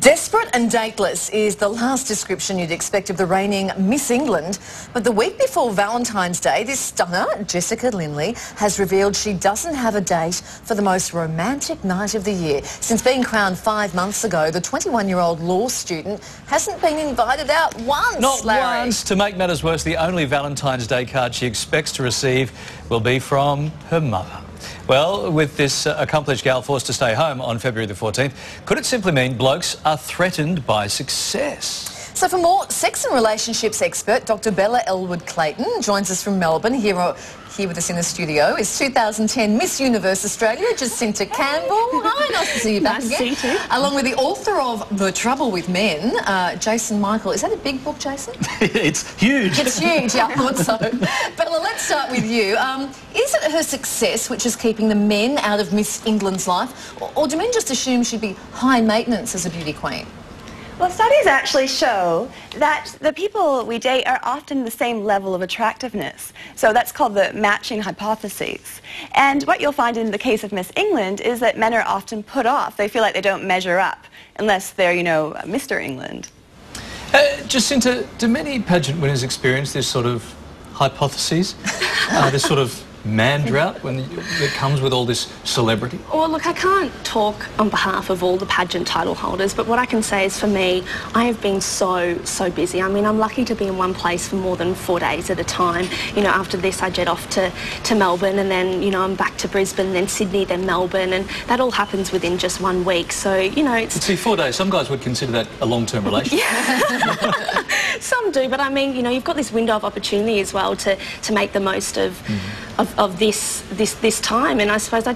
Desperate and dateless is the last description you'd expect of the reigning Miss England. But the week before Valentine's Day, this stunner, Jessica Linley, has revealed she doesn't have a date for the most romantic night of the year. Since being crowned 5 months ago, the 21-year-old law student hasn't been invited out once, Not Larry. once. To make matters worse, the only Valentine's Day card she expects to receive will be from her mother. Well, with this accomplished gal forced to stay home on February the 14th, could it simply mean blokes are threatened by success? So for more, sex and relationships expert Dr. Ellwood-Clayton joins us from Melbourne. Here with us in the studio is 2010 Miss Universe Australia, Jacinta Campbell. Hi, nice to see you back again. Nice to see you too. Along with the author of The Trouble with Men, Jason Michael. Is that a big book, Jason? It's huge. It's huge, yeah, I thought so. Bella, let's start with you. Is it her success which is keeping the men out of Miss England's life, or do men just assume she'd be high maintenance as a beauty queen? Well, studies actually show that the people we date are often the same level of attractiveness. So that's called the matching hypothesis. And what you'll find in the case of Miss England is that men are often put off. They feel like they don't measure up unless they're, you know, Mr. England. Jacinta, do many pageant winners experience this sort of hypotheses, this sort of man drought when it comes with all this celebrity? Well, look, I can't talk on behalf of all the pageant title holders, but what I can say is for me, I have been so busy. I mean, I'm lucky to be in one place for more than 4 days at a time. You know, after this I jet off to Melbourne, and then, you know, I'm back to Brisbane, then Sydney, then Melbourne, and that all happens within just 1 week. So, you know, it's... See, 4 days, some guys would consider that a long-term relationship. Yeah. Some do, but I mean, you know, you've got this window of opportunity as well to make the most of this time, and I suppose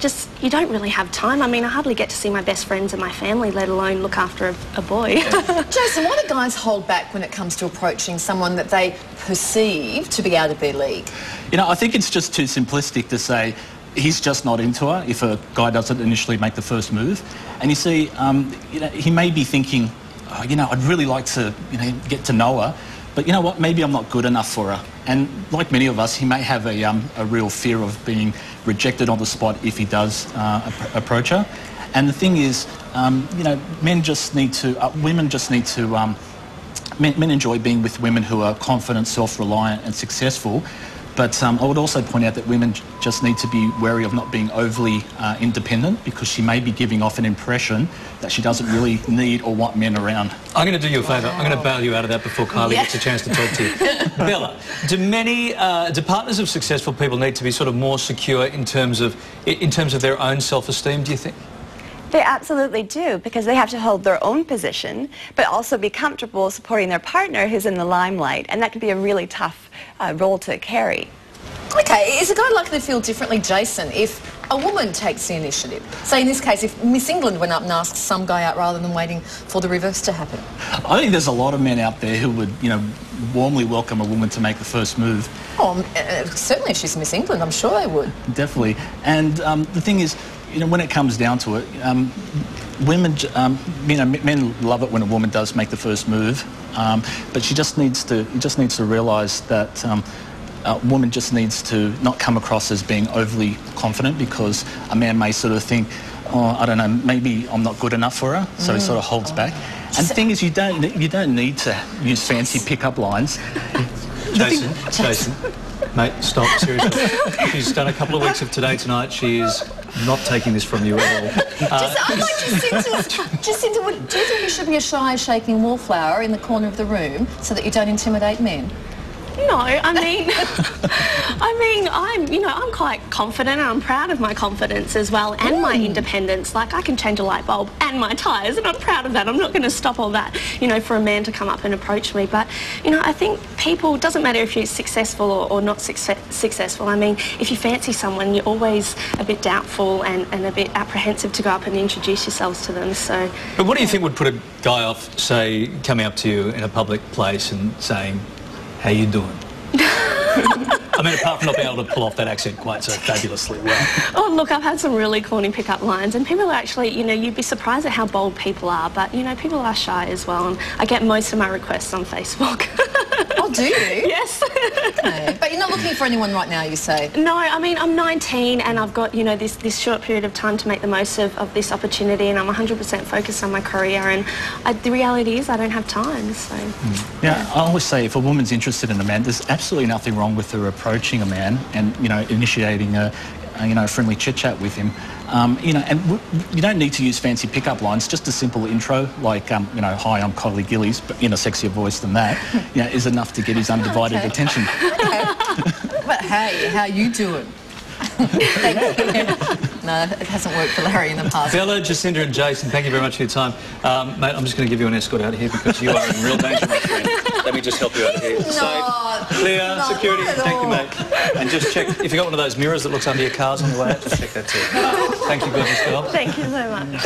you don't really have time. I mean, I hardly get to see my best friends and my family, let alone look after a boy. Jason, why do guys hold back when it comes to approaching someone that they perceive to be out of their league? You know, I think it's just too simplistic to say he's just not into her if a guy doesn't initially make the first move. And you see, you know, he may be thinking, oh, you know, I'd really like to, you know, get to know her, but you know what, maybe I'm not good enough for her. And like many of us, he may have a real fear of being rejected on the spot if he does approach her. And the thing is, you know, men just need to, women just need to, men enjoy being with women who are confident, self-reliant and successful. But I would also point out that women just need to be wary of not being overly independent, because she may be giving off an impression that she doesn't really need or want men around. I'm going to do you a favour. I'm going to bail you out of that before Kylie gets a chance to talk to you. Bella, do partners of successful people need to be sort of more secure in terms of their own self-esteem, do you think? They absolutely do, because they have to hold their own position, but also be comfortable supporting their partner who's in the limelight, and that can be a really tough role to carry. Okay, is a guy likely to feel differently, Jason, if a woman takes the initiative? Say in this case, if Miss England went up and asked some guy out rather than waiting for the reverse to happen? I think there's a lot of men out there who would, you know, warmly welcome a woman to make the first move. Oh, certainly if she's Miss England, I'm sure they would. Definitely. And the thing is, you know, when it comes down to it, women, you know, men love it when a woman does make the first move, but she just needs to realise that a woman just needs to not come across as being overly confident, because a man may sort of think, oh, I don't know, maybe I'm not good enough for her, so he sort of holds back. And the thing is, you don't need to use fancy pickup lines. Jason, mate, stop, seriously. She's done a couple of weeks of Today Tonight. She is not taking this from you at all. Jacinta, do you think you should be a shy, shaking wallflower in the corner of the room so that you don't intimidate men? No, I mean, I'm quite confident, and I'm proud of my confidence as well, and my independence. Like, I can change a light bulb and my tyres, and I'm proud of that. I'm not going to stop all that, you know, for a man to come up and approach me. But, you know, I think people, it doesn't matter if you're successful or not successful. I mean, if you fancy someone, you're always a bit doubtful and a bit apprehensive to go up and introduce yourselves to them, so... But what do you think would put a guy off, say, coming up to you in a public place and saying, how you doing? I mean, apart from not being able to pull off that accent quite so fabulously well. Oh, look, I've had some really corny pickup lines, and people are actually, you know, you'd be surprised at how bold people are, but, you know, people are shy as well, and I get most of my requests on Facebook. Oh, Oh, do you? Yes. Okay. But you're not looking for anyone right now, you say? No, I mean, I'm 19 and I've got, you know, this short period of time to make the most of this opportunity, and I'm 100% focused on my career, and the reality is I don't have time, so... Yeah, I always say if a woman's interested in a man, there's absolutely nothing wrong with her approaching a man and, you know, initiating a friendly chit-chat with him. You know, and you don't need to use fancy pickup lines. Just a simple intro, like, you know, hi, I'm Kylie Gillies, but in a sexier voice than that, you know, is enough to get his undivided attention. Okay. But hey, how you doing? Thank you. No, it hasn't worked for Larry in the past. Bella, Jacinda and Jason, thank you very much for your time. Mate, I'm just going to give you an escort out of here because you are in real danger, my friend. Let me just help you out of here. Safe, clear, security. Thank you, mate. And just check, if you've got one of those mirrors that looks under your cars on the way out, just check that too. Thank you, gorgeous girl. Thank you so much.